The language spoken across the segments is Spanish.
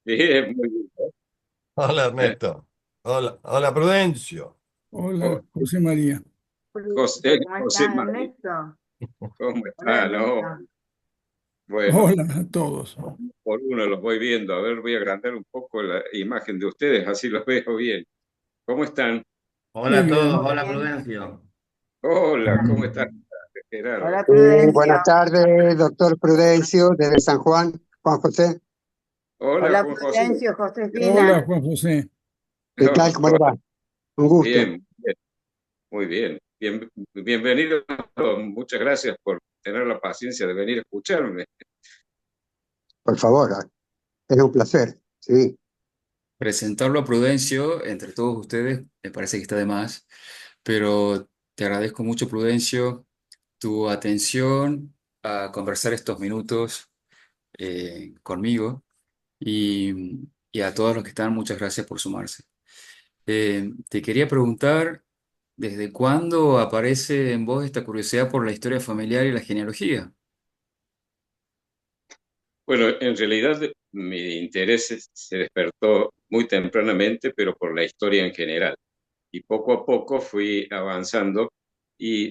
Bien, muy bien. Hola ¿Eh? Ernesto. Hola, hola Prudencio. Oh, Hola, José María. José, ¿Cómo José estás, María, Ernesto? ¿cómo Hola, está? No, Ernesto. bueno, Hola a todos. por uno los voy viendo. A ver, voy a agrandar un poco la imagen de ustedes, así los veo bien. ¿Cómo están? Hola Muy a todos, bien. Muy hola bien. Prudencio. Hola, ¿cómo estás, Gerardo? Hola, Buenas Prudencio. tardes, doctor Prudencio, desde San Juan, Juan José. Hola, Hola, Juan José. Prudencio, Hola, Josefina. Juan José. ¿Qué tal? ¿Cómo le va? Un gusto, Bien, bien, muy bien. Bienvenido. Muchas gracias por tener la paciencia de venir a escucharme. por favor. Es un placer, sí. Presentarlo a Prudencio entre todos ustedes me parece que está de más, pero te agradezco mucho, Prudencio, tu atención a conversar estos minutos conmigo y a todos los que están, muchas gracias por sumarse. Te quería preguntar, ¿desde cuándo aparece en vos esta curiosidad por la historia familiar y la genealogía? Bueno, en realidad mi interés se despertó muy tempranamente, pero por la historia en general. Y poco a poco fui avanzando y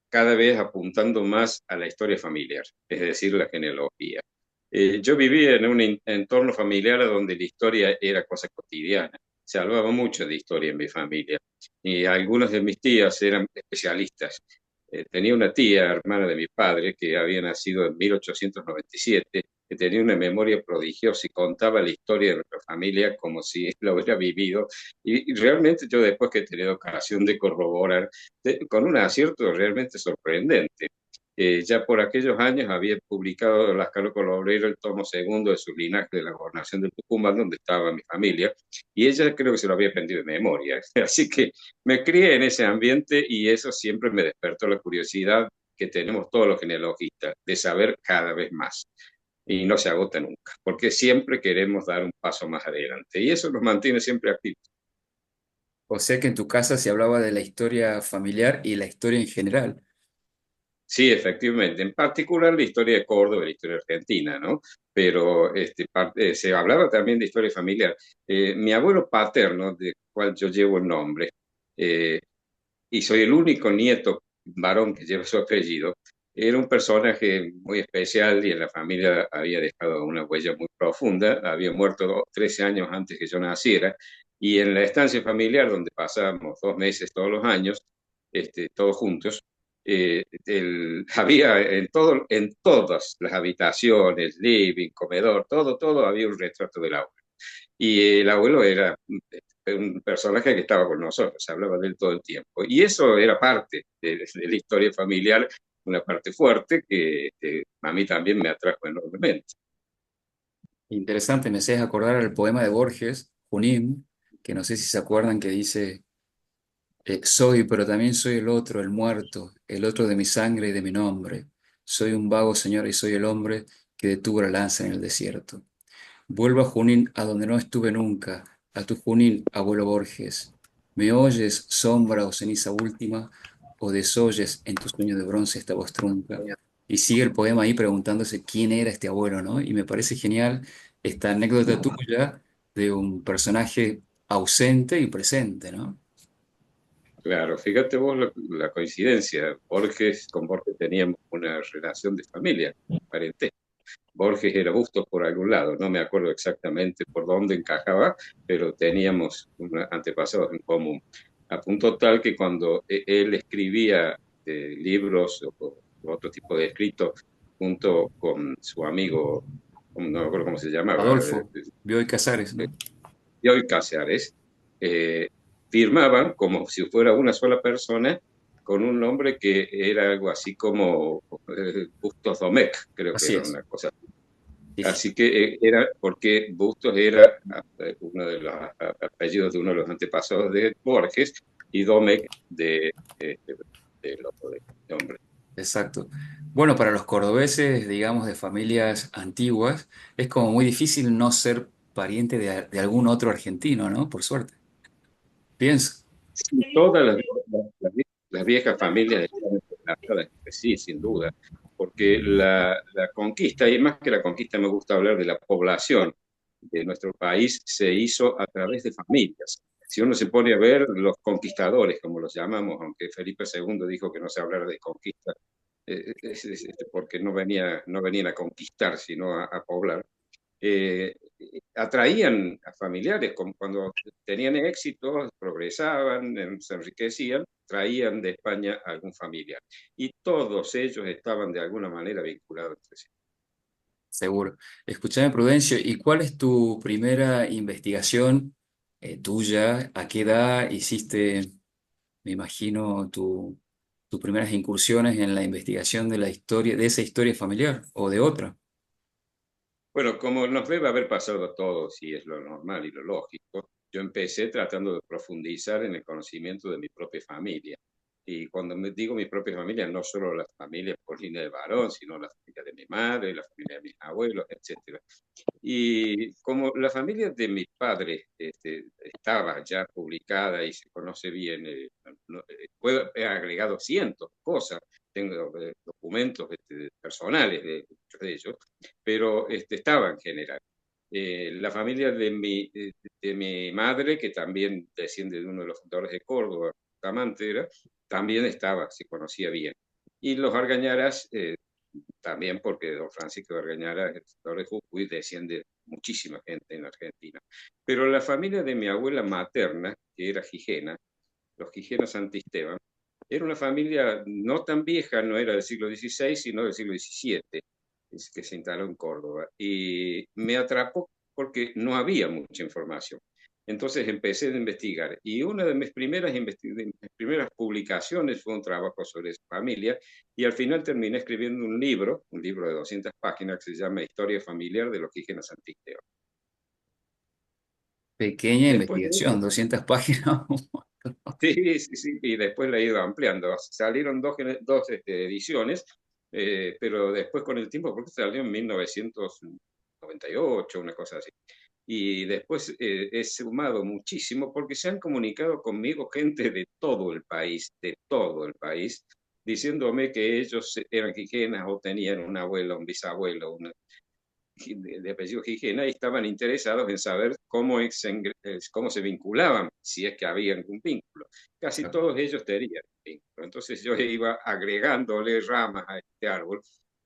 cada vez apuntando más a la historia familiar, es decir, la genealogía. Yo vivía en un entorno familiar donde la historia era cosa cotidiana. Se hablaba mucho de historia en mi familia y algunas de mis tías eran especialistas. Tenía una tía, hermana de mi padre, que había nacido en 1897, que tenía una memoria prodigiosa y contaba la historia de nuestra familia como si lo hubiera vivido. Y realmente yo después que he tenido ocasión de corroborar, con un acierto realmente sorprendente. Ya por aquellos años había publicado Lascano Colorero el tomo segundo de su linaje de la gobernación de Tucumán, donde estaba mi familia, y ella creo que se lo había aprendido de memoria. Así que me crié en ese ambiente y eso siempre me despertó la curiosidad que tenemos todos los genealogistas de saber cada vez más. Y no se agota nunca, porque siempre queremos dar un paso más adelante. Y eso nos mantiene siempre activos. O sea que en tu casa se hablaba de la historia familiar y la historia en general. Sí, efectivamente. En particular la historia de Córdoba, la historia argentina, ¿no? Pero se hablaba también de historia familiar. Mi abuelo paterno, del cual yo llevo el nombre, eh, y soy el único nieto varón que lleva su apellido, era un personaje muy especial y en la familia había dejado una huella muy profunda. Había muerto 13 años antes que yo naciera y en la estancia familiar donde pasábamos 2 meses todos los años, todos juntos, había en todas las habitaciones, living, comedor, todo había un retrato del abuelo. Y el abuelo era un personaje que estaba con nosotros, se hablaba de él todo el tiempo. Y eso era parte de la historia familiar, una parte fuerte que a mí también me atrajo enormemente. Interesante, me haces acordar al poema de Borges, Junín, que no sé si se acuerdan que dice, soy, pero también soy el otro, el muerto, el otro de mi sangre y de mi nombre. Soy un vago señor y soy el hombre que detuvo la lanza en el desierto. Vuelvo a Junín, a donde no estuve nunca, a tu Junín, abuelo Borges. ¿Me oyes, sombra o ceniza última, o desoyes en tu sueño de bronce esta voz trunca? Y sigue el poema ahí preguntándose quién era este abuelo, ¿no? Y me parece genial esta anécdota tuya de un personaje ausente y presente, ¿no? Claro, fíjate vos la coincidencia. Con Borges teníamos una relación de familia, parentesco. Borges era Bustos por algún lado, no me acuerdo exactamente por dónde encajaba, pero teníamos antepasados en común. A punto tal que cuando él escribía libros o otro tipo de escritos junto con su amigo, no me acuerdo cómo se llamaba, Adolfo, Bioy Casares, eh, ¿no? Bioy Cáceres, eh, firmaban como si fuera una sola persona con un nombre que era algo así como Bustos Domecq, creo que Así era es. una cosa. Sí, sí. Así que era porque Bustos era uno de los apellidos de uno de los antepasados de Borges y Domecq del otro de hombre. Exacto. Bueno, para los cordobeses, digamos, de familias antiguas, es como muy difícil no ser pariente de algún otro argentino, ¿no? Por suerte. Pienso. Sí, todas las viejas familias están entrelazadas entre sí, sin duda, porque la conquista, y más que la conquista me gusta hablar de la población de nuestro país se hizo a través de familias. Si uno se pone a ver los conquistadores, como los llamamos, aunque Felipe II dijo que no se hablara de conquista, porque no venían a conquistar, sino a poblar, eh, atraían a familiares, como cuando tenían éxito, progresaban, se enriquecían, traían de España a algún familiar. Y todos ellos estaban de alguna manera vinculados entre sí. Seguro. Escúchame, Prudencio, ¿y cuál es tu primera investigación tuya? ¿A qué edad hiciste, me imagino, tus primeras incursiones en la investigación de la historia, de esa historia familiar o de otra? Bueno, como nos debe haber pasado a todos, y es lo normal y lo lógico, yo empecé tratando de profundizar en el conocimiento de mi propia familia. Y cuando me digo mi propia familia, no solo la familia por línea de varón, sino la familia de mi madre, la familia de mis abuelos, etcétera. Y como la familia de mis padres estaba ya publicada y se conoce bien, he agregado cientos de cosas, tengo documentos personales de muchos de ellos, pero estaba en general. La familia de mi madre, que también desciende de uno de los fundadores de Córdoba, Tamante era, también estaba, se conocía bien. Y los Argañaras, también porque don Francisco de Argañara, el fundador de Jujuy, desciende muchísima gente en Argentina. Pero la familia de mi abuela materna, que era Gigena, los Gigenas Santisteban, era una familia no tan vieja, no era del siglo XVI, sino del siglo XVII, que se instaló en Córdoba. Y me atrapó porque no había mucha información. Entonces empecé a investigar y una de mis primeras publicaciones fue un trabajo sobre esa familia y al final terminé escribiendo un libro de 200 páginas que se llama Historia familiar de los Gigenas Santisteban. Pequeña Después de eso, investigación, 200 páginas. sí, sí, sí, y después la he ido ampliando. Salieron dos ediciones, pero después con el tiempo, porque salió en 1998, una cosa así. Y después he sumado muchísimo porque se han comunicado conmigo gente de todo el país, diciéndome que ellos eran Gigenas o tenían un abuelo, un bisabuelo, de apellido Gigena y estaban interesados en saber cómo se vinculaban, si es que había algún vínculo. Casi todos ellos tenían vínculo. Entonces yo iba agregándole ramas a este árbol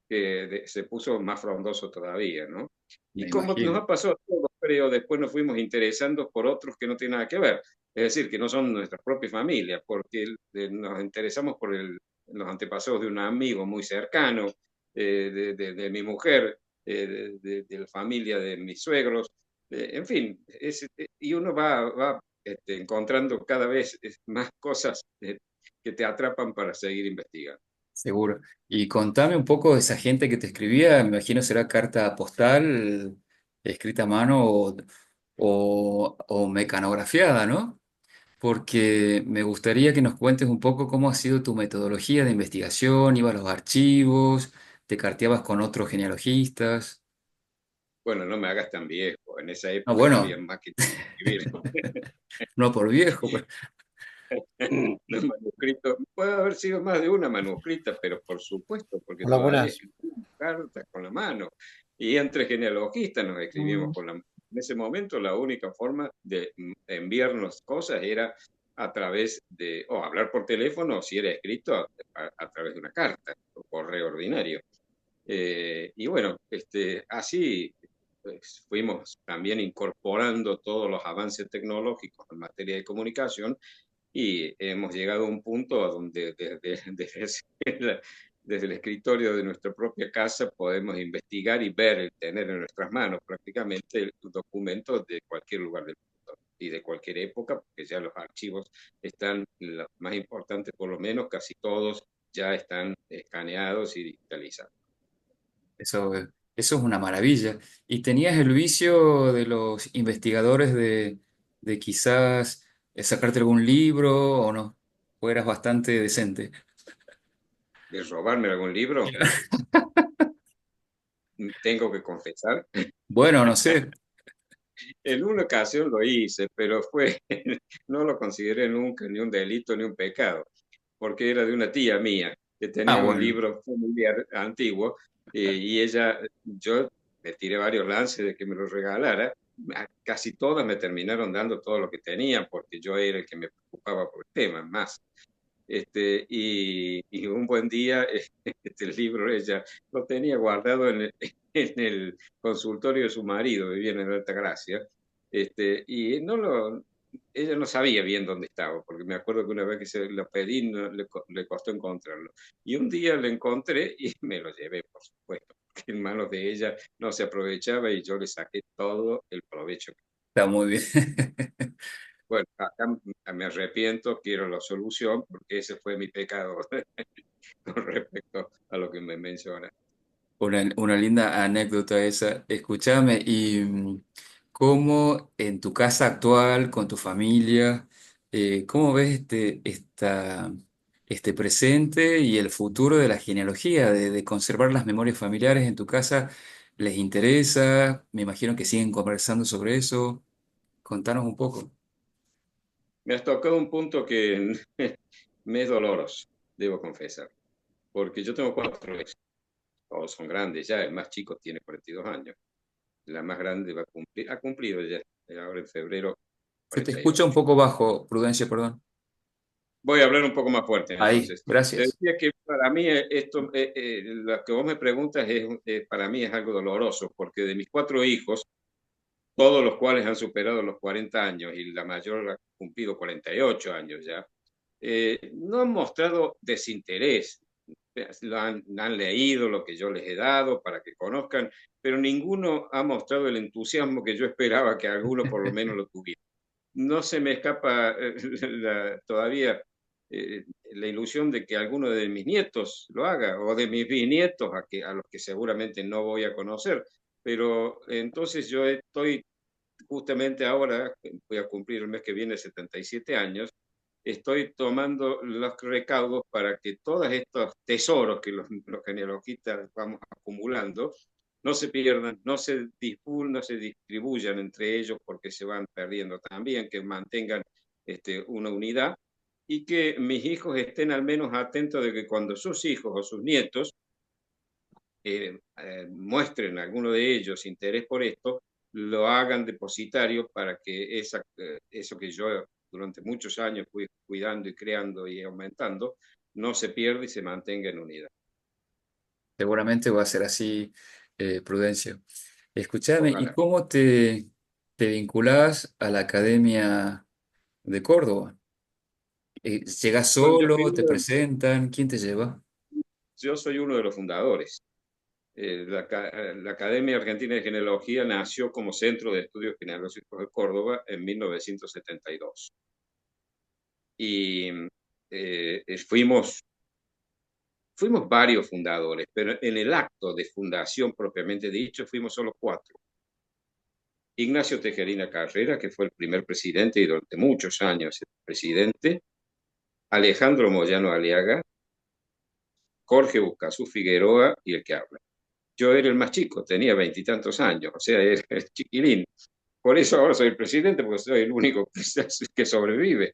que se puso más frondoso todavía, ¿no? Me Y como nos imagino. ha pasado a todos, creo, después nos fuimos interesando por otros que no tienen nada que ver. Es decir, que no son nuestras propias familias, porque nos interesamos por los antepasados de un amigo muy cercano, de mi mujer, de la familia de mis suegros, en fin, y uno va encontrando cada vez más cosas que te atrapan para seguir investigando. Seguro. Y contame un poco de esa gente que te escribía, me imagino será carta postal, escrita a mano o mecanografiada, ¿no? Porque me gustaría que nos cuentes un poco cómo ha sido tu metodología de investigación, ibas a los archivos, te carteabas con otros genealogistas. Bueno, no me hagas tan viejo, en esa Ah, época no había bueno, más que escribir. no por viejo, pero Los manuscritos, puede haber sido más de una manuscrita, pero por supuesto, porque Hola, todavía buenas. escribimos cartas con la mano. Y entre genealogistas nos escribimos con la mano. En ese momento la única forma de enviarnos cosas era a través de, o hablar por teléfono, o si era escrito, a través de una carta, o correo ordinario. Y bueno, así pues, fuimos también incorporando todos los avances tecnológicos en materia de comunicación y hemos llegado a un punto a donde desde el escritorio de nuestra propia casa podemos investigar y ver, tener en nuestras manos prácticamente documentos de cualquier lugar del mundo y de cualquier época, porque ya los archivos están, los más importantes por lo menos, casi todos ya están escaneados y digitalizados. eso, eso es una maravilla. ¿Y tenías el vicio de los investigadores de quizás sacarte algún libro o no? ¿O eras bastante decente? De robarme algún libro, tengo que confesar. Bueno, no sé. En una ocasión lo hice, pero no lo consideré nunca ni un delito ni un pecado, porque era de una tía mía que Ah, tenía un bueno. libro familiar antiguo y yo le tiré varios lances de que me lo regalara casi todas me terminaron dando todo lo que tenían, porque yo era el que me preocupaba por el tema más. Y un buen día, el libro ella lo tenía guardado en el consultorio de su marido, vivía en Altagracia, y ella no sabía bien dónde estaba, porque me acuerdo que una vez que se lo pedí, le costó encontrarlo. Y un día lo encontré y me lo llevé, por supuesto, porque en manos de ella no se aprovechaba y yo le saqué todo el provecho. Está muy bien. Bueno, acá me arrepiento, quiero la solución, porque ese fue mi pecado con respecto a lo que me menciona. Una linda anécdota esa. Escúchame, ¿y cómo en tu casa actual, con tu familia, cómo ves este presente y el futuro de la genealogía, de conservar las memorias familiares en tu casa? ¿Les interesa? Me imagino que siguen conversando sobre eso. Contanos un poco. Me has tocado un punto que me es doloroso, debo confesar, porque yo tengo cuatro hijos, todos son grandes ya, el más chico tiene 42 años, la más grande ha cumplido ya, ahora en febrero, Se te escucha un 48. poco bajo, Prudencia, perdón. Voy a hablar un poco más fuerte Ahí, entonces. Te gracias. decía que para mí esto, lo que vos me preguntas para mí es algo doloroso, porque de mis cuatro hijos, todos los cuales han superado los 40 años y la mayor ha cumplido 48 años ya, no han mostrado desinterés. Han leído lo que yo les he dado para que conozcan, pero ninguno ha mostrado el entusiasmo que yo esperaba que alguno por lo menos lo tuviera. No se me escapa todavía la ilusión de que alguno de mis nietos lo haga, o de mis bisnietos, a los que seguramente no voy a conocer. Pero entonces yo estoy justamente ahora, voy a cumplir el mes que viene 77 años, estoy tomando los recaudos para que todos estos tesoros que los genealogistas vamos acumulando no se pierdan, no se distribuyan entre ellos porque se van perdiendo también, que mantengan una unidad y que mis hijos estén al menos atentos de que cuando sus hijos o sus nietos muestren a alguno de ellos interés por esto, lo hagan depositario para que eso que yo durante muchos años fui cuidando y creando y aumentando, no se pierda y se mantenga en unidad. Seguramente va a ser así, Prudencio. Escúchame, ¿y Ojalá. cómo te vinculás a la Academia de Córdoba? ¿Llegás Bueno, solo? ¿Te presentan? ¿Quién te lleva? yo soy uno de los fundadores. La Academia Argentina de Genealogía nació como Centro de Estudios Genealógicos de Córdoba en 1972. Y fuimos varios fundadores, pero en el acto de fundación propiamente dicho fuimos solo cuatro. Ignacio Tejerina Carrera, que fue el primer presidente y durante muchos años el presidente, Alejandro Moyano Aliaga, Jorge Buscazú Figueroa y el que habla. Yo era el más chico, tenía veintitantos años, o sea, era el chiquilín. Por eso ahora soy el presidente, porque soy el único que sobrevive.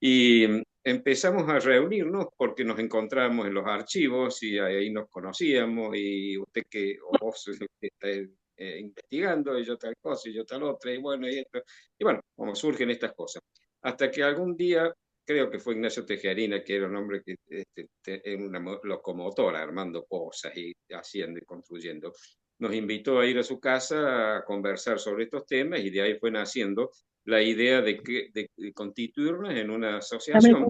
Y empezamos a reunirnos porque nos encontramos en los archivos y ahí nos conocíamos y o vos que está investigando y yo tal cosa y yo tal otra y bueno, y bueno, como surgen estas cosas. Hasta que algún día, creo que fue Ignacio Tejerina, que era un hombre que era una locomotora armando cosas y haciendo y construyendo, nos invitó a ir a su casa a conversar sobre estos temas y de ahí fue naciendo la idea de constituirnos en una asociación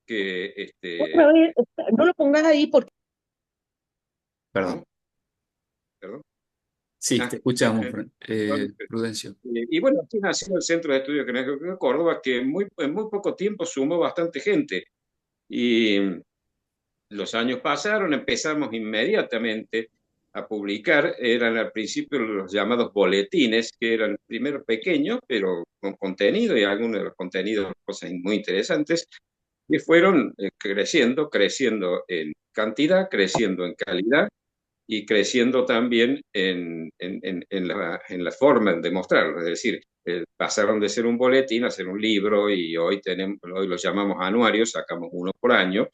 que, Otra vez, no lo pongas ahí porque Perdón. ¿cómo? Perdón. Sí, Ah, te escuchamos, bueno, Prudencio. y bueno, así nació el Centro de Estudios Genealógicos de Córdoba, que en muy poco tiempo sumó bastante gente. Y los años pasaron, empezamos inmediatamente a publicar, eran al principio los llamados boletines, que eran primero pequeños, pero con contenido y algunos de los contenidos, cosas muy interesantes, y fueron creciendo en cantidad, creciendo en calidad y creciendo también en la forma de mostrarlo. Es decir, pasaron de ser un boletín a ser un libro y hoy los llamamos anuarios, sacamos uno por año,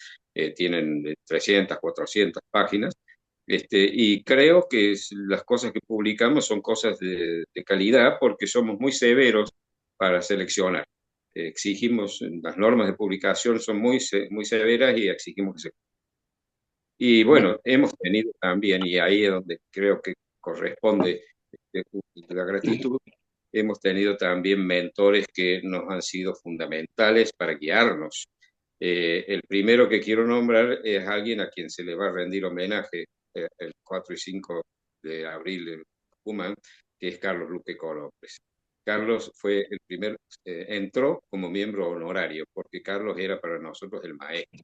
tienen 300, 400 páginas Y creo que las cosas que publicamos son cosas de calidad porque somos muy severos para seleccionar. Exigimos, las normas de publicación son muy severas y exigimos que se... Y bueno, hemos tenido también, y ahí es donde creo que corresponde la gratitud, hemos tenido también mentores que nos han sido fundamentales para guiarnos. El primero que quiero nombrar es alguien a quien se le va a rendir homenaje el 4 y 5 de abril en Tucumán, que es Carlos Luque López. Carlos fue el primer, entró como miembro honorario, porque Carlos era para nosotros el maestro,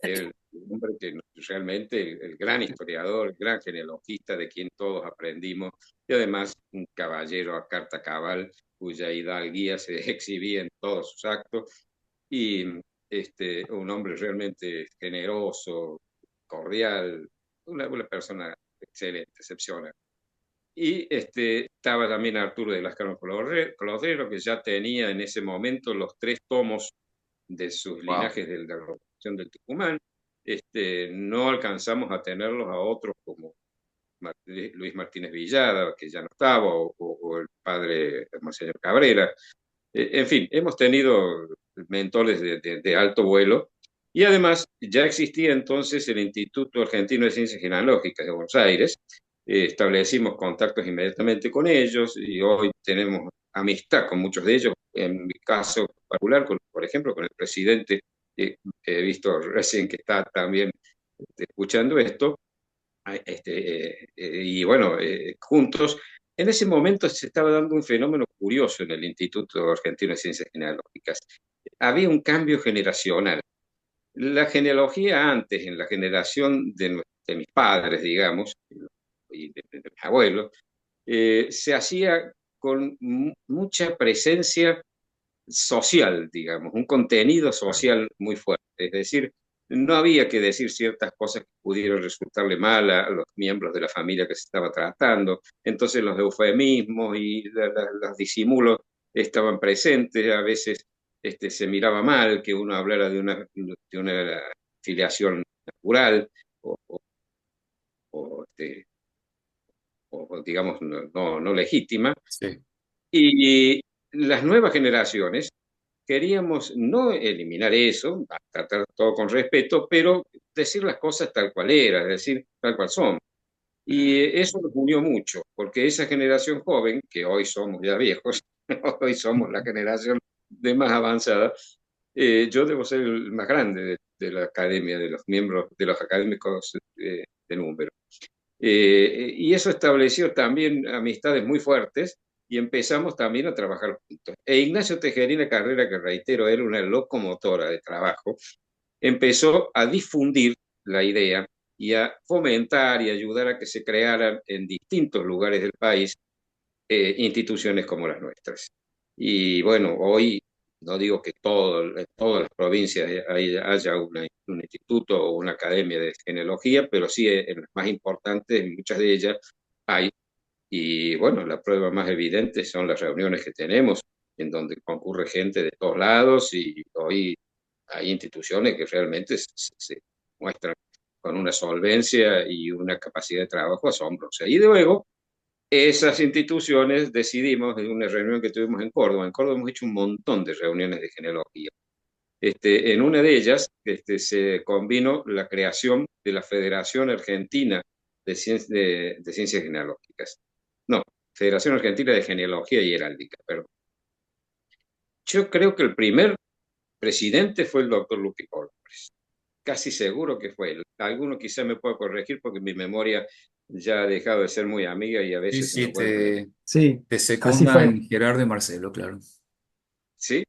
el hombre que realmente el gran historiador, el gran genealogista de quien todos aprendimos, y además un caballero a carta cabal, cuya hidalguía se exhibía en todos sus actos, y un hombre realmente generoso, cordial, una persona excelente, excepcional. Y estaba también Arturo de Lascano Clodero, que ya tenía en ese momento los 3 tomos de sus Wow. linajes de la agrupación del Tucumán. No alcanzamos a tenerlos a otros como Luis Martínez Villada, que ya no estaba, o el padre Monseñor Cabrera. En fin, hemos tenido mentores de alto vuelo y además ya existía entonces el Instituto Argentino de Ciencias Genealógicas de Buenos Aires. Establecimos contactos inmediatamente con ellos y hoy tenemos amistad con muchos de ellos. En mi caso particular, por ejemplo, con el presidente, he visto recién que está también escuchando esto, y bueno, juntos. En ese momento se estaba dando un fenómeno curioso en el Instituto Argentino de Ciencias Genealógicas. Había un cambio generacional. La genealogía antes, en la generación de mis padres, digamos, y de mis abuelos, se hacía con mucha presencia social, digamos, un contenido social muy fuerte. Es decir, no había que decir ciertas cosas que pudieran resultarle mal a los miembros de la familia que se estaba tratando. Entonces los eufemismos y los disimulos estaban presentes. A veces se miraba mal que uno hablara de una filiación natural o, o, o, digamos, no legítima. Sí. Y las nuevas generaciones queríamos no eliminar eso, tratar todo con respeto, pero decir las cosas tal cual era, es decir, tal cual son. Y eso nos unió mucho, porque esa generación joven, que hoy somos ya viejos, hoy somos la generación de más avanzada, yo debo ser el más grande de la academia, de los miembros, de los académicos de número. Y eso estableció también amistades muy fuertes y empezamos también a trabajar juntos. E Ignacio Tejerina Carrera, que reitero, era una locomotora de trabajo, empezó a difundir la idea y a fomentar y ayudar a que se crearan en distintos lugares del país instituciones como las nuestras. Y bueno, hoy no digo que en todas las provincias haya un instituto o una academia de genealogía, pero sí en las más importantes, en muchas de ellas hay. Y bueno, la prueba más evidente son las reuniones que tenemos, en donde concurre gente de todos lados y hoy hay instituciones que realmente se muestran con una solvencia y una capacidad de trabajo asombrosa. Y luego esas instituciones decidimos en una reunión que tuvimos en Córdoba. En Córdoba hemos hecho un montón de reuniones de genealogía. En una de ellas se combinó la creación de la Federación Argentina de Ciencias Genealógicas. No, Federación Argentina de Genealogía y Heráldica, perdón. Yo creo que el primer presidente fue el doctor Luque López. Casi seguro que fue él. Alguno quizá me pueda corregir porque mi memoria ya ha dejado de ser muy amiga y a Sí, veces se me sí, vuelve. Sí, te así fue. secundan Gerardo y Marcelo, claro. ¿Sí?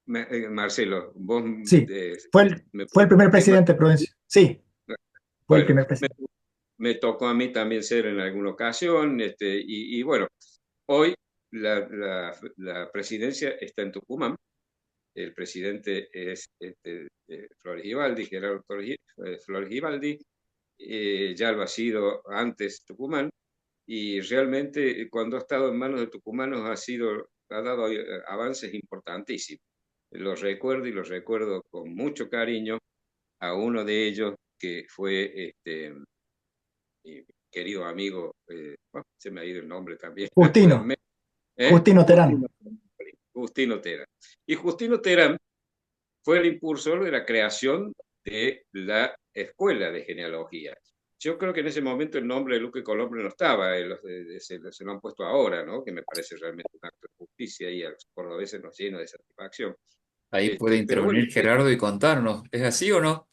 Marcelo, vos Sí, eh, me fue el primer tengo... presidente de Prudencio. Sí, fue el Bueno, primer presidente. me tocó a mí también ser en alguna ocasión, y bueno, hoy la presidencia está en Tucumán. El presidente es Flores Gibaldi, Gerardo Flores Gibaldi. Ya lo ha sido antes Tucumán, y realmente cuando ha estado en manos de tucumanos ha dado avances importantísimos. Los recuerdo y los recuerdo con mucho cariño. A uno de ellos que fue mi querido amigo, se me ha ido el nombre también, Justino, ¿eh? Justino Terán. Justino Terán. Y Justino Terán fue el impulsor de la creación de la Escuela de Genealogía. Yo creo que en ese momento el nombre de Luque Colombre no estaba, se lo han puesto ahora, ¿no? Que me parece realmente un acto de justicia y a los cordobeses nos llena de satisfacción. Ahí puede Pero bueno, intervenir Gerardo y contarnos, ¿es así o no?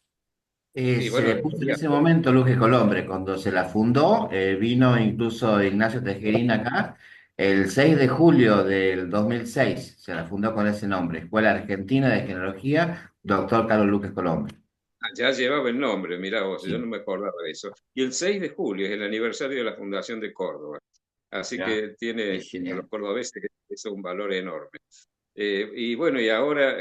sí, Se bueno, le puso en ese momento Luque Colombre, cuando se la fundó, vino incluso Ignacio Tejerín acá, el 6 de julio del 2006, se la fundó con ese nombre, Escuela Argentina de Genealogía, doctor Carlos Luque Colombre. ya llevaba el nombre, mira vos, yo no Sí, me acordaba de eso. Y el 6 de julio es el aniversario de la fundación de Córdoba. Así ya, que qué tiene a los genial. cordobeses eso un valor enorme. Y bueno, y ahora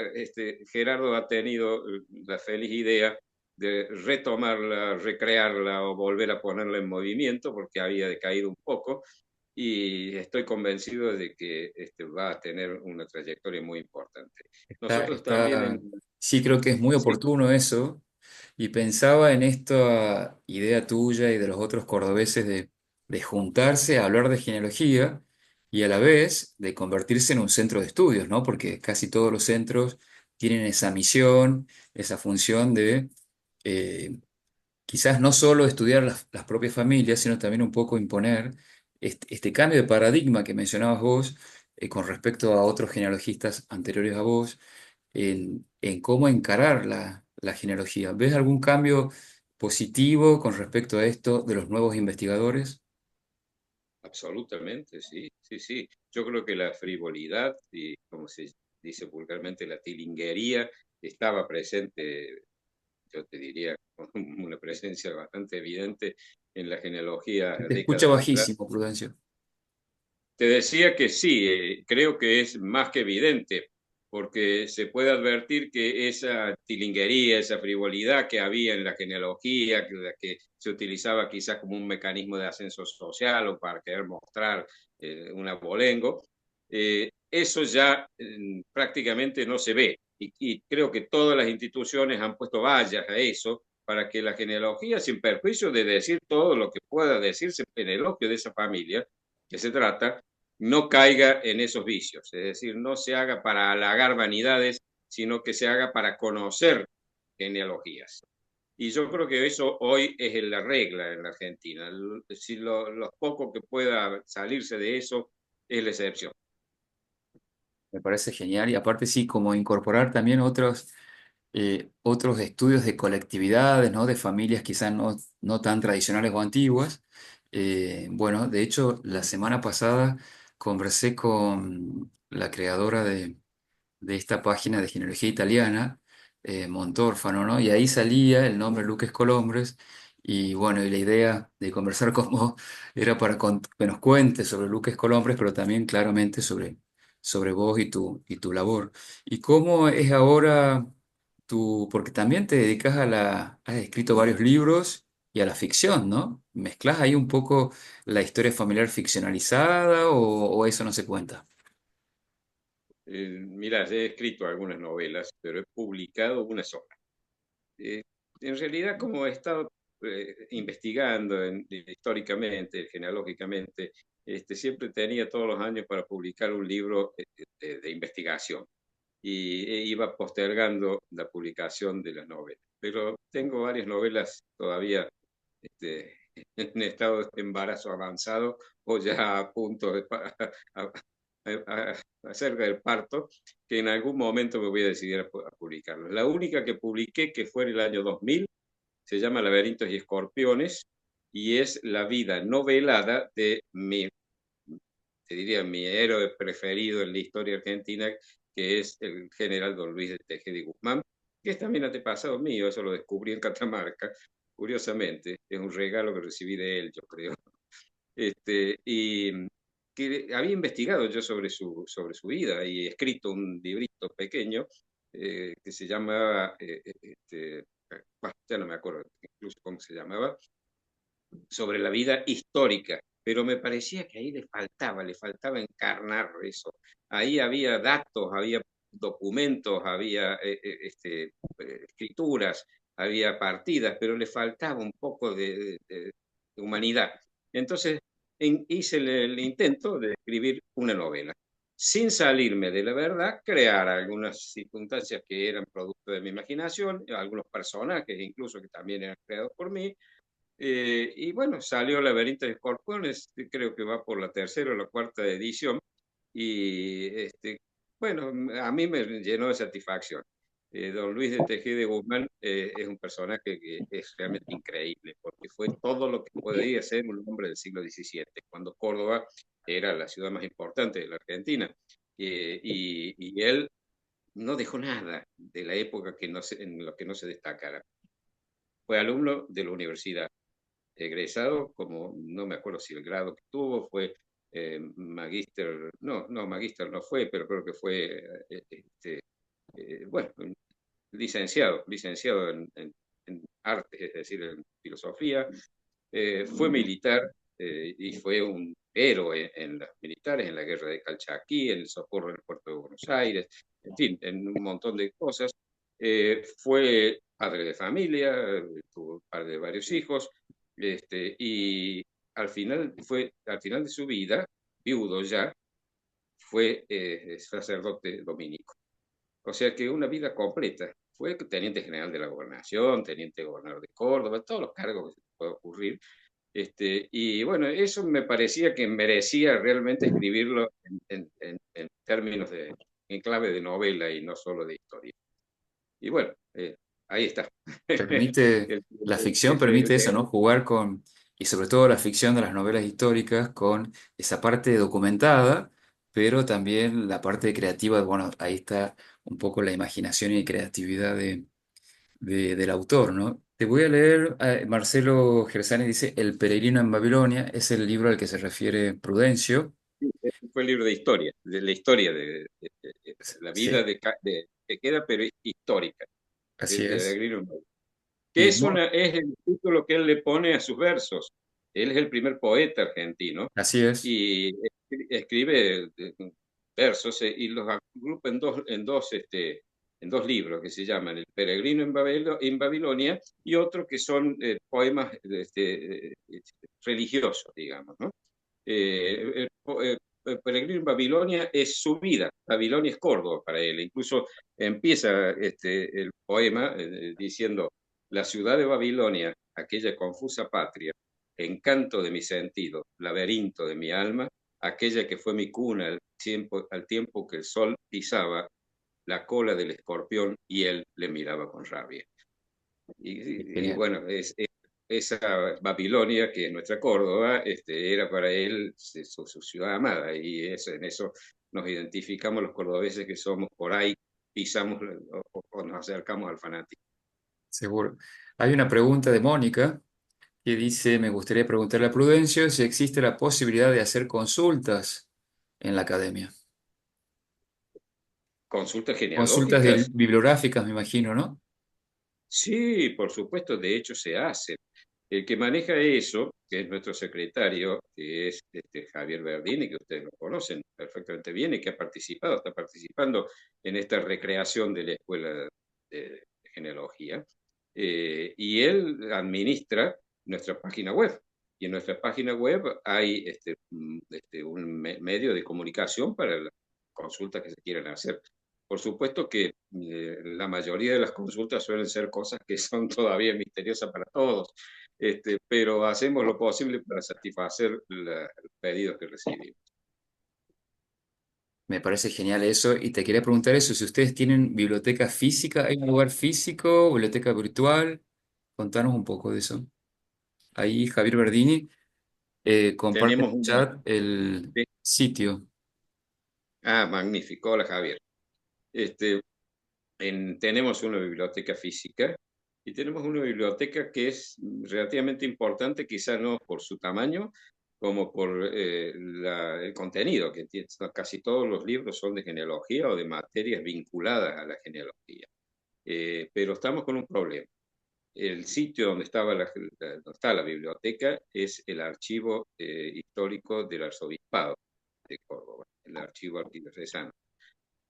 Gerardo ha tenido la feliz idea de retomarla, recrearla o volver a ponerla en movimiento porque había decaído un poco y estoy convencido de que va a tener una trayectoria muy importante. Nosotros también Sí, creo que es muy sí, oportuno eso. Y pensaba en esta idea tuya y de los otros cordobeses de juntarse a hablar de genealogía y a la vez de convertirse en un centro de estudios, ¿no? Porque casi todos los centros tienen esa misión, esa función de eh, quizás no solo estudiar las propias familias, sino también un poco imponer este cambio de paradigma que mencionabas vos con respecto a otros genealogistas anteriores a vos en cómo encarar la genealogía. ¿Ves algún cambio positivo con respecto a esto de los nuevos investigadores? absolutamente, sí, sí, sí. Yo creo que la frivolidad y, como se dice vulgarmente, la tilinguería estaba presente, yo te diría, con una presencia bastante evidente en la genealogía Te escucha décadas atrás. bajísimo, Prudencio. Te decía que sí, creo que es más que evidente, porque se puede advertir que esa tilinguería, esa frivolidad que había en la genealogía, que se utilizaba quizás como un mecanismo de ascenso social o para querer mostrar un abolengo, eso ya prácticamente no se ve. Y creo que todas las instituciones han puesto vallas a eso para que la genealogía, sin perjuicio de decir todo lo que pueda decirse en elogio de esa familia, que se trata, no caiga en esos vicios, es decir, no se haga para halagar vanidades, sino que se haga para conocer genealogías. Y yo creo que eso hoy es la regla en la Argentina. Si lo poco que pueda salirse de eso es la excepción. Me parece genial. Y aparte sí, como incorporar también otros estudios de colectividades, ¿no? De familias quizás no tan tradicionales o antiguas. Bueno, de hecho, la semana pasada conversé con la creadora de esta página de genealogía italiana, Montórfano, ¿no? Y ahí salía el nombre Luques Colombres. Y bueno, y la idea de conversar con vos era para que nos cuentes sobre Luques Colombres, pero también claramente sobre vos y tu labor. ¿Y cómo es ahora porque también te dedicas has escrito varios libros y a la ficción, ¿no? ¿Mezclas ahí un poco la historia familiar ficcionalizada o eso no se cuenta? Mira, he escrito algunas novelas, pero he publicado una sola. Eh, en realidad, como he estado investigando históricamente, genealógicamente, siempre tenía todos los años para publicar un libro de investigación y iba postergando la publicación de las novelas. Pero tengo varias novelas todavía este, en estado de embarazo avanzado o ya a punto de acerca del parto, que en algún momento me voy a decidir a publicarlo. La única que publiqué, que fue en el año 2000, se llama Laberintos y Escorpiones, y es la vida novelada de te diría, mi héroe preferido en la historia argentina, que es el general don Luis de Tejeda y Guzmán, que es también antepasado mío, eso lo descubrí en Catamarca, curiosamente, es un regalo que recibí de él, yo creo. Y que había investigado yo sobre su vida y he escrito un librito pequeño que se llamaba, bueno, ya no me acuerdo incluso cómo se llamaba, sobre la vida histórica, pero me parecía que ahí le faltaba encarnar eso. Ahí había datos, había documentos, había escrituras, había partidas, pero le faltaba un poco de humanidad. Entonces hice el intento de escribir una novela. Sin salirme de la verdad, crear algunas circunstancias que eran producto de mi imaginación, algunos personajes incluso que también eran creados por mí, y bueno, salió Laberinto de Escorpiones, creo que va por la tercera o la cuarta edición, y bueno, a mí me llenó de satisfacción. Don Luis de Tejeda de Guzmán es un personaje que es realmente increíble, porque fue todo lo que podía ser un hombre del siglo XVII, cuando Córdoba era la ciudad más importante de la Argentina. Y él no dejó nada de la época en lo que no se destacara. Fue alumno de la universidad, egresado, como no me acuerdo si el grado que tuvo fue magíster, no, magíster no fue, pero creo que fue, bueno, licenciado en arte, es decir, en filosofía, fue militar y fue un héroe en los militares, en la guerra de Calchaquí, en el socorro en el puerto de Buenos Aires, en fin, en un montón de cosas. Fue padre de familia, tuvo padre de varios hijos, y al final de su vida, viudo ya, fue sacerdote dominico. O sea que una vida completa. Fue teniente general de la gobernación, teniente gobernador de Córdoba, todos los cargos que se puede ocurrir. Y bueno, eso me parecía que merecía realmente escribirlo en términos en clave de novela y no solo de historia. Y bueno, ahí está. Permite, la ficción permite eso, ¿no? Jugar con, y sobre todo la ficción de las novelas históricas, con esa parte documentada, pero también la parte creativa, bueno, ahí está un poco la imaginación y creatividad del autor, ¿no? Te voy a leer, Marcelo Gersani dice, El peregrino en Babilonia, es el libro al que se refiere Prudencio. Fue el libro de historia, de la historia de la vida Sí, que queda, pero histórica. así El es. peregrino, que Y es, es el título que él le pone a sus versos. Él es el primer poeta argentino así es, y escribe versos y los agrupa en dos libros que se llaman El peregrino en Babilonia y otro que son poemas religiosos, digamos, ¿no? El peregrino en Babilonia es su vida, Babilonia es Córdoba para él. Incluso empieza el poema diciendo, la ciudad de Babilonia, aquella confusa patria, encanto de mi sentido, laberinto de mi alma, aquella que fue mi cuna al tiempo que el sol pisaba la cola del escorpión y él le miraba con rabia. Y genial. bueno, esa Babilonia, que es nuestra Córdoba, era para él su ciudad amada, y en eso nos identificamos los cordobeses que somos por ahí, pisamos o nos acercamos al fanático. Seguro. Hay una pregunta de Mónica que dice, me gustaría preguntarle a Prudencio si existe la posibilidad de hacer consultas en la academia. Consultas Consultas genealógicas. bibliográficas, me imagino, ¿no? Sí, por supuesto, de hecho se hace. El que maneja eso, que es nuestro secretario, que es Javier Verdini, que ustedes lo conocen perfectamente bien y que está participando en esta recreación de la Escuela de Genealogía, y él administra nuestra página web. Y en nuestra página web hay un medio de comunicación para las consultas que se quieran hacer. Por supuesto que la mayoría de las consultas suelen ser cosas que son todavía misteriosas para todos, pero hacemos lo posible para satisfacer los pedidos que recibimos. Me parece genial eso. Y te quería preguntar eso, si ustedes tienen biblioteca física, ¿hay un lugar físico, biblioteca virtual? Contanos un poco de eso. Ahí Javier Verdini comparte en Tenemos el una... chat el sitio. Magnífico. Hola, Javier. Este, tenemos una biblioteca física y tenemos una biblioteca que es relativamente importante, quizá no por su tamaño, como por el contenido, que tiene. Casi todos los libros son de genealogía o de materias vinculadas a la genealogía. Pero estamos con un problema. El sitio donde está la biblioteca es el archivo histórico del arzobispado de Córdoba, el archivo arquidiocesano.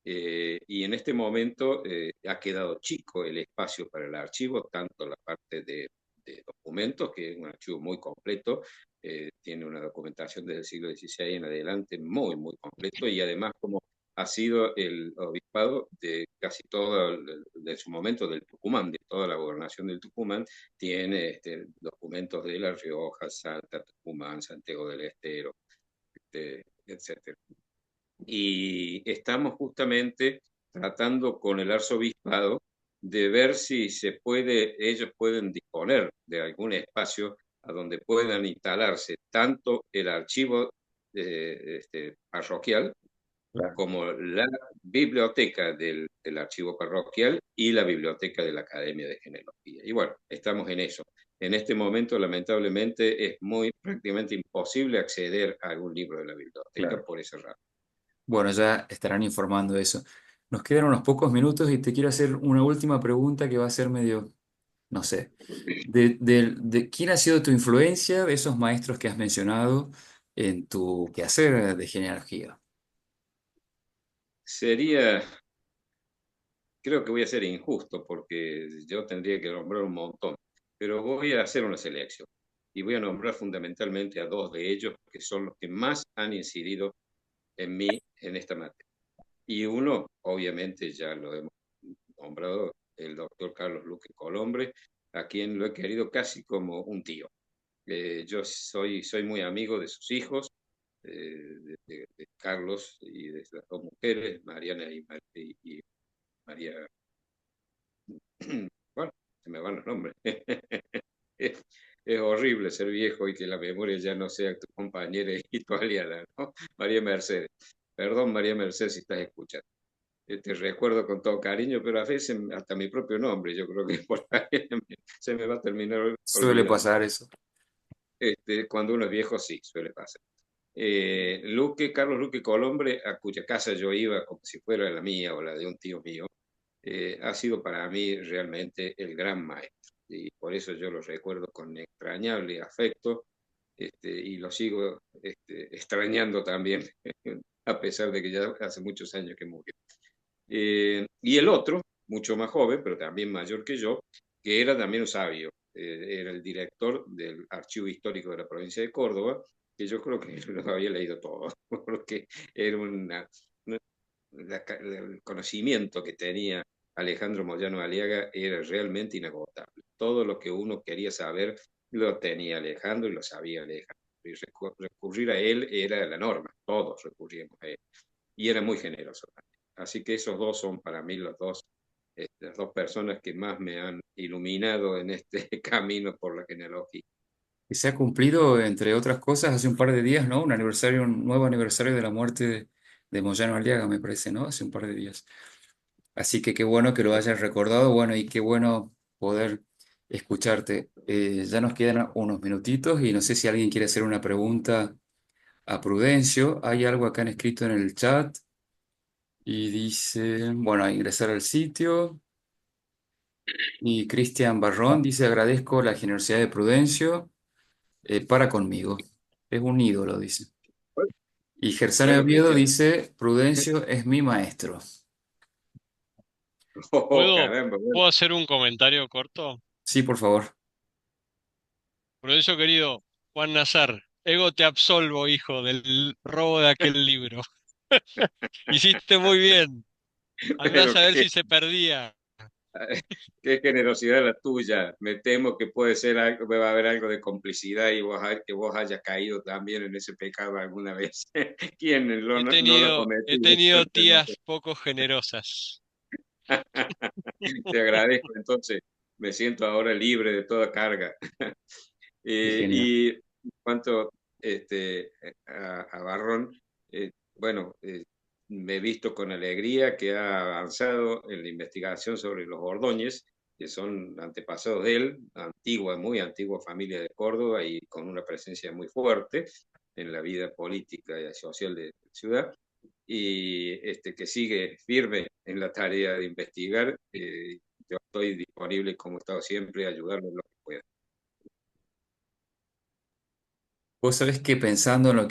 Y en este momento ha quedado chico el espacio para el archivo, tanto la parte de documentos, que es un archivo muy completo, tiene una documentación desde el siglo XVI en adelante muy, muy completo, y además como ha sido el obispado de casi todo, de su momento del Tucumán, de toda la gobernación del Tucumán, tiene documentos de La Rioja, Salta, Tucumán, Santiago del Estero, etcétera. Y estamos justamente tratando con el arzobispado de ver si ellos pueden disponer de algún espacio a donde puedan instalarse tanto el archivo parroquial Claro. como la biblioteca del archivo parroquial y la biblioteca de la Academia de Genealogía. Y bueno, estamos en eso. En este momento, lamentablemente, es prácticamente imposible acceder a algún libro de la biblioteca Claro. por esa razón. Bueno, ya estarán informando de eso. Nos quedan unos pocos minutos y te quiero hacer una última pregunta que va a ser medio, no sé, de quién ha sido tu influencia de esos maestros que has mencionado en tu quehacer de genealogía. Sería, creo que voy a ser injusto porque yo tendría que nombrar un montón, pero voy a hacer una selección y voy a nombrar fundamentalmente a dos de ellos que son los que más han incidido en mí en esta materia. Y uno, obviamente, ya lo hemos nombrado, el doctor Carlos Luque Colombre, a quien lo he querido casi como un tío. Yo soy muy amigo de sus hijos, de Carlos y de las dos mujeres, Mariana y María. Bueno, se me van los nombres. Es horrible ser viejo y que la memoria ya no sea tu compañera y tu aliada, ¿no? María Mercedes. Perdón, María Mercedes, si estás escuchando. Te recuerdo con todo cariño, pero a veces hasta mi propio nombre, yo creo que por ahí se me va a terminar Suele olvidando. pasar eso. Cuando uno es viejo, sí, suele pasar. Carlos Luque Colombre, a cuya casa yo iba como si fuera la mía o la de un tío mío, ha sido para mí realmente el gran maestro. Y por eso yo lo recuerdo con entrañable afecto, y lo sigo extrañando también, a pesar de que ya hace muchos años que murió. Y el otro, mucho más joven, pero también mayor que yo, que era también un sabio, era el director del Archivo Histórico de la provincia de Córdoba, que yo creo que lo había leído todo, porque era el conocimiento que tenía Alejandro Moyano Aliaga era realmente inagotable. Todo lo que uno quería saber lo tenía Alejandro y lo sabía Alejandro. Y recurrir a él era la norma, todos recurríamos a él. Y era muy generoso también. Así que esos dos son para mí las dos personas que más me han iluminado en este camino por la genealogía. Y se ha cumplido, entre otras cosas, hace un par de días, ¿no? Un nuevo aniversario de la muerte de Moyano Aliaga, me parece, ¿no? Hace un par de días. Así que qué bueno que lo hayas recordado, bueno, y qué bueno poder escucharte. Ya nos quedan unos minutitos y no sé si alguien quiere hacer una pregunta a Prudencio. Hay algo acá en escrito en el chat y dice, bueno, a ingresar al sitio. Y Cristian Barrón dice, agradezco la generosidad de Prudencio para conmigo. Es un ídolo, dice. Y Gersane Bueno, Oviedo Cristian. dice, Prudencio es mi maestro. Oh, caramba, bueno. ¿Puedo hacer un comentario corto? Sí, por favor. Por eso, querido Juan Nazar, ego te absolvo, hijo, del robo de aquel libro. Hiciste muy bien. Andás Pero a ver si se perdía. qué generosidad la tuya. Me temo que puede ser algo, va a haber algo de complicidad y que vos hayas caído también en ese pecado alguna vez. ¿Quién no lo ha He cometido? tenido No tías poco generosas. Te agradezco, entonces me siento ahora libre de toda carga. Qué genial. Y en cuanto a Barrón, bueno, me he visto con alegría que ha avanzado en la investigación sobre los Ordóñez, que son antepasados de él, antigua, muy antigua familia de Córdoba y con una presencia muy fuerte en la vida política y social de la ciudad, y que sigue firme en la tarea de investigar. Yo estoy disponible, como he estado siempre, a ayudarlo en lo que pueda. Vos sabés que pensando en lo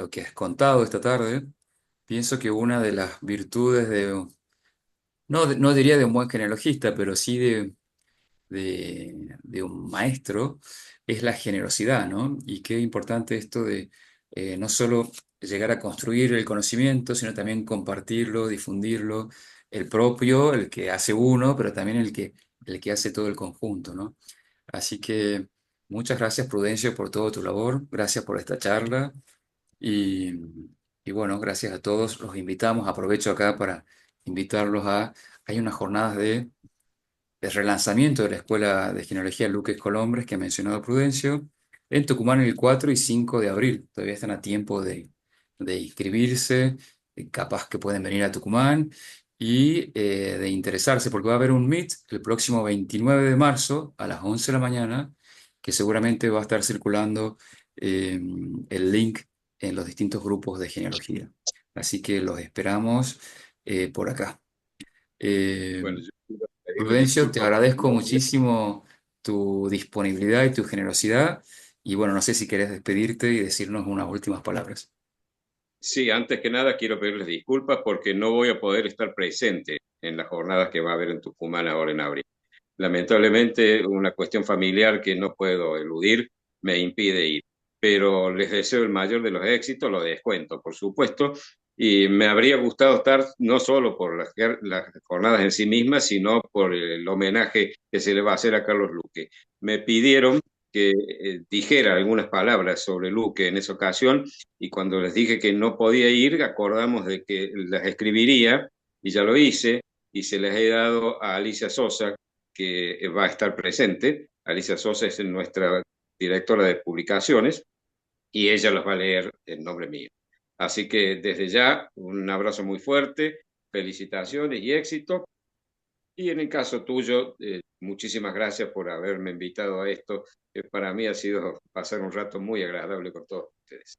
que has contado esta tarde, pienso que una de las virtudes no diría de un buen genealogista, pero sí de un maestro, es la generosidad, ¿no? Y qué importante esto de no solo llegar a construir el conocimiento, sino también compartirlo, difundirlo, el propio, el que hace uno, pero también el que hace todo el conjunto, ¿no? Así que muchas gracias, Prudencio, por toda tu labor, gracias por esta charla y, y bueno, gracias a todos. Los invitamos, aprovecho acá para invitarlos hay unas jornadas de relanzamiento de la Escuela de Genealogía Luques Colombres que ha mencionado Prudencio, en Tucumán el 4 y 5 de abril. Todavía están a tiempo de inscribirse, capaz que pueden venir a Tucumán y de interesarse, porque va a haber un Meet el próximo 29 de marzo a las 11 de la mañana, que seguramente va a estar circulando el link en los distintos grupos de genealogía. Así que los esperamos por acá. Eh, Bueno, yo quiero pedirle Prudencio, te disculpas por agradezco no haber- muchísimo tu disponibilidad y tu generosidad. Y bueno, no sé si querés despedirte y decirnos unas últimas palabras. Sí, antes que nada quiero pedirles disculpas porque no voy a poder estar presente en las jornadas que va a haber en Tucumán ahora en abril. Lamentablemente, una cuestión familiar que no puedo eludir me impide ir, pero les deseo el mayor de los éxitos, lo descuento, por supuesto, y me habría gustado estar no solo por las jornadas en sí mismas, sino por el homenaje que se le va a hacer a Carlos Luque. Me pidieron que dijera algunas palabras sobre Luque en esa ocasión, y cuando les dije que no podía ir, acordamos de que las escribiría, y ya lo hice, y se les he dado a Alicia Sosa, que va a estar presente. Alicia Sosa es nuestra directora de publicaciones y ella los va a leer en nombre mío. Así que desde ya, un abrazo muy fuerte, felicitaciones y éxito. Y en el caso tuyo, muchísimas gracias por haberme invitado a esto, que para mí ha sido pasar un rato muy agradable con todos ustedes.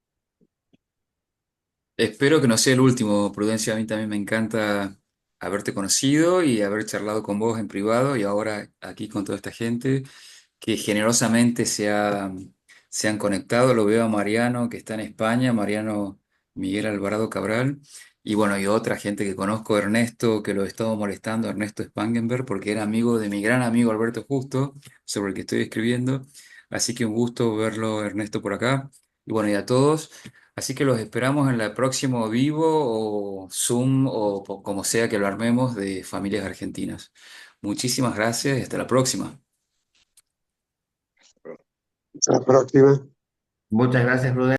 Espero que no sea el último, Prudencia. A mí también me encanta haberte conocido y haber charlado con vos en privado y ahora aquí con toda esta gente que generosamente se han conectado. Lo veo a Mariano, que está en España, Mariano Miguel Alvarado Cabral, y bueno, y otra gente que conozco, Ernesto, que lo he estado molestando, Ernesto Spangenberg, porque era amigo de mi gran amigo Alberto Justo, sobre el que estoy escribiendo. Así que un gusto verlo, Ernesto, por acá. Y bueno, y a todos. Así que los esperamos en el próximo vivo o Zoom o como sea que lo armemos de Familias Argentinas. Muchísimas gracias y hasta la próxima. Hasta la próxima. Muchas gracias, Prudente.